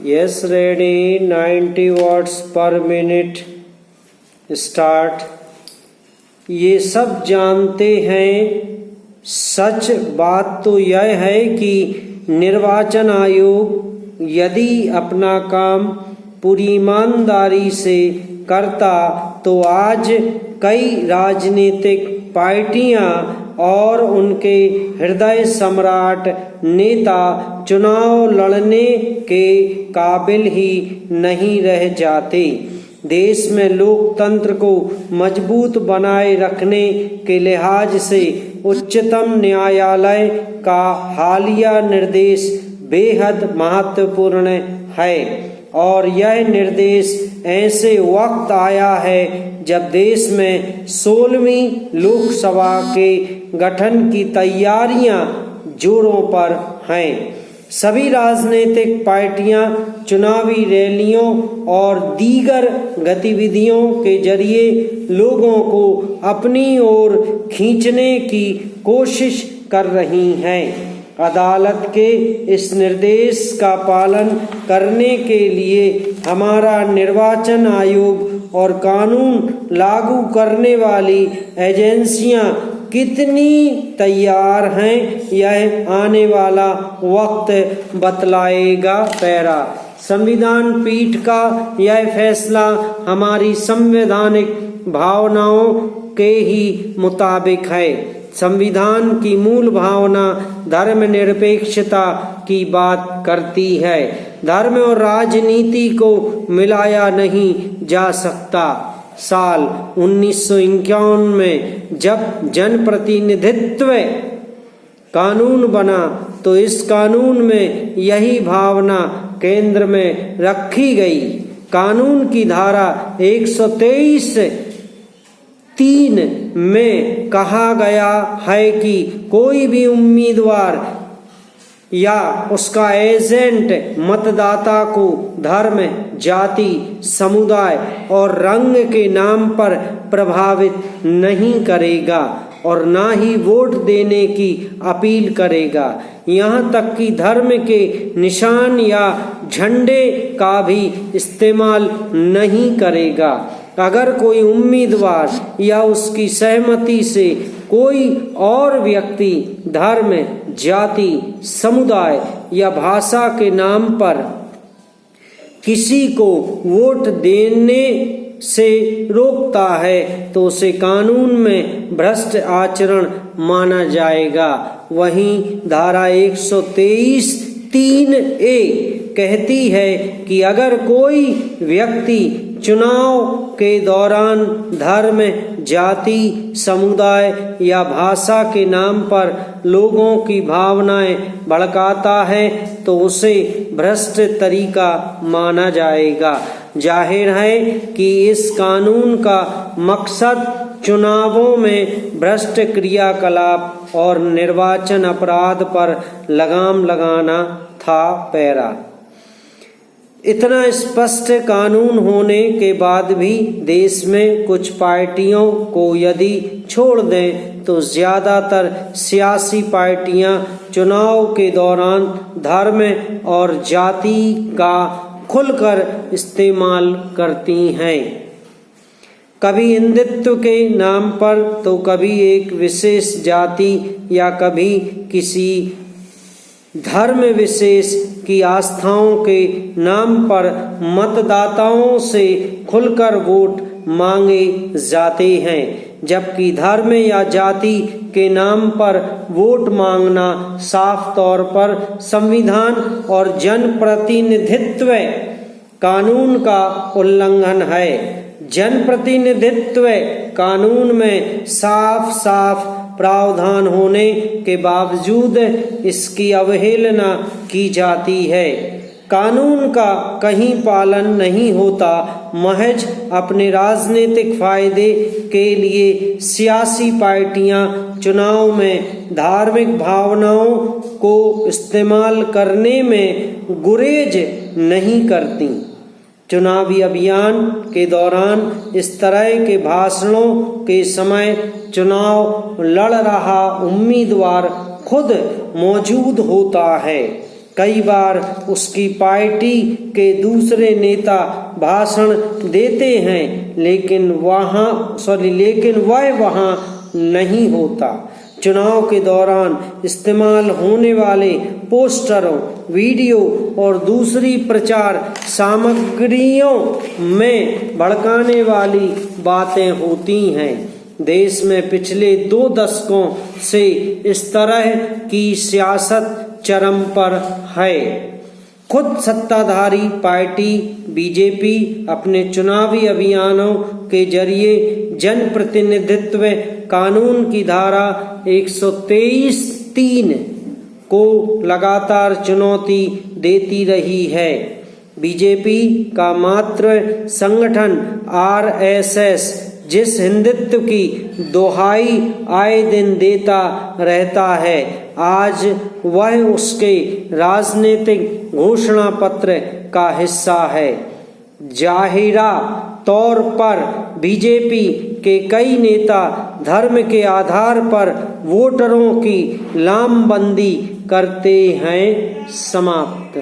Yes, ready. 90 watts per minute. Start. ये सब जानते हैं, सच बात तो यह है कि निर्वाचन आयोग यदि अपना काम पूरी ईमानदारी से करता तो आज कई राजनीतिक पार्टियां और उनके हृदय सम्राट नेता चुनाव लड़ने के काबिल ही नहीं रह जाते। देश में लोकतंत्र को मजबूत बनाए रखने के लिहाज से उच्चतम न्यायालय का हालिया निर्देश बेहद महत्वपूर्ण है और यह निर्देश ऐसे वक्त आया है जब देश में 16वीं लोकसभा के गठन की तैयारियां जोरों पर हैं। सभी राजनीतिक पार्टियां चुनावी रैलियों और दीगर गतिविधियों के जरिए लोगों को अपनी ओर खींचने की कोशिश कर रही हैं। अदालत के इस निर्देश का पालन करने के लिए हमारा निर्वाचन आयोग और कानून लागू करने वाली एजेंसियां कितनी तैयार हैं, यह आने वाला वक्त बतलाएगा। पैरा। संविधान पीठ का यह फैसला हमारी संवैधानिक भावनाओं के ही मुताबिक है। संविधान की मूल भावना धर्मनिरपेक्षता की बात करती है। धर्म और राजनीति को मिलाया नहीं जा सकता। साल 1951 में जब जनप्रतिनिधित्व कानून बना तो इस कानून में यही भावना केंद्र में रखी गई। कानून की धारा 123(3) में कहा गया है कि कोई भी उम्मीदवार या उसका एजेंट मतदाता को धर्म, जाति, समुदाय और रंग के नाम पर प्रभावित नहीं करेगा और ना ही वोट देने की अपील करेगा। यहाँ तक कि धर्म के निशान या झंडे का भी इस्तेमाल नहीं करेगा। अगर कोई उम्मीदवार या उसकी सहमति से कोई और व्यक्ति धर्म, जाति, समुदाय या भाषा के नाम पर किसी को वोट देने से रोकता है तो उसे कानून में भ्रष्ट आचरण माना जाएगा। वहीं धारा 123(3)(a) कहती है कि अगर कोई व्यक्ति चुनाव के दौरान धर्म, जाति, समुदाय या भाषा के नाम पर लोगों की भावनाएं भड़काता है तो उसे भ्रष्ट तरीका माना जाएगा। जाहिर है कि इस कानून का मकसद चुनावों में भ्रष्ट क्रियाकलाप और निर्वाचन अपराध पर लगाम लगाना था। पैरा। इतना स्पष्ट कानून होने के बाद भी देश में कुछ पार्टियों को यदि छोड़ दें तो ज्यादातर सियासी पार्टियां चुनाव के दौरान धर्म और जाति का खुलकर इस्तेमाल करती हैं। कभी हिंदुत्व के नाम पर तो कभी एक विशेष जाति या कभी किसी धर्म विशेष की आस्थाओं के नाम पर मतदाताओं से खुलकर वोट मांगे जाते हैं, जबकि धर्म या जाति के नाम पर वोट मांगना साफ तौर पर संविधान और जनप्रतिनिधित्व कानून का उल्लंघन है। जनप्रतिनिधित्व कानून में साफ साफ प्रावधान होने के बावजूद इसकी अवहेलना की जाती है। कानून का कहीं पालन नहीं होता। महज अपने राजनीतिक फायदे के लिए सियासी पार्टियां चुनाव में धार्मिक भावनाओं को इस्तेमाल करने में गुरेज नहीं करती। चुनावी अभियान के दौरान इस तरह के भाषणों के समय चुनाव लड़ रहा उम्मीदवार खुद मौजूद होता है। कई बार उसकी पार्टी के दूसरे नेता भाषण देते हैं, लेकिन वह वहाँ नहीं होता। चुनाव के दौरान इस्तेमाल होने वाले पोस्टरों, वीडियो और दूसरी प्रचार सामग्रियों में भड़काने वाली बातें होती हैं। देश में पिछले 2 दशकों से इस तरह की सियासत चरम पर है। खुद सत्ताधारी पार्टी बीजेपी अपने चुनावी अभियानों के जरिए जनप्रतिनिधित्व कानून की धारा 123(3) को लगातार चुनौती देती रही है। बीजेपी का मातृ संगठन आरएसएस जिस हिंदुत्व की दोहाई आए दिन देता रहता है, आज वह उसके राजनीतिक घोषणा पत्र का हिस्सा है। जाहिरा तौर पर बीजेपी के कई नेता धर्म के आधार पर वोटरों की लामबंदी करते हैं। समाप्त।